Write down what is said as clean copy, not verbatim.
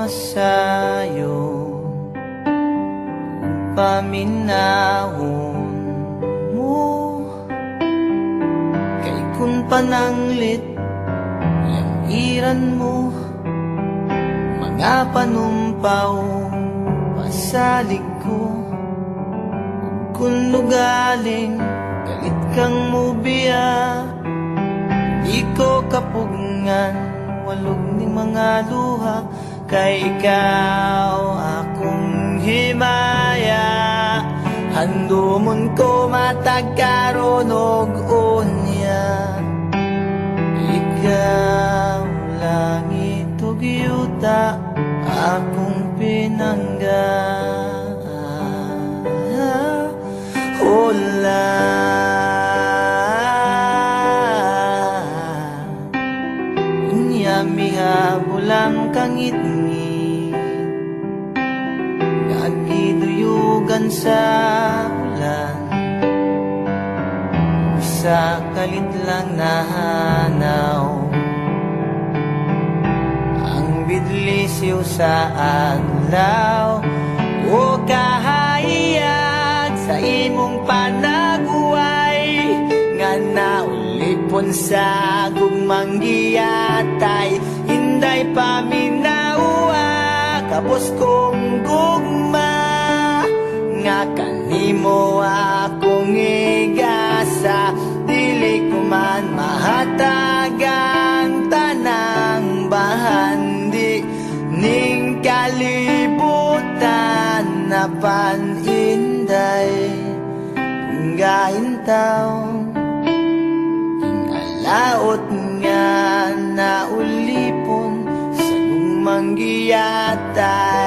masayo paminahon mo kay kun pananglit yang iran mo mga panumpaw pasalig ko kun lugaling galit kang mubiya di ko kapugngan walog ni mga luha kay ikaw akong himaya handumon ko matagkaron og unya ikaw langit ug yuta akong pinangga hola mihabulang kangit-ngit nagiduyugan sa ulan sa kalit lang nahanaw ang bidlisiw sa adlaw o kahayag sa imong panaguway nga naulipon sa gugmang giyatay hinday paminawa kapos kong gugma nga kanimo akong igasa dili ko man mahatagan tanang bahandi ning kalibutan na paninday gaintaw laot nga naulipon sa gugmang giyatay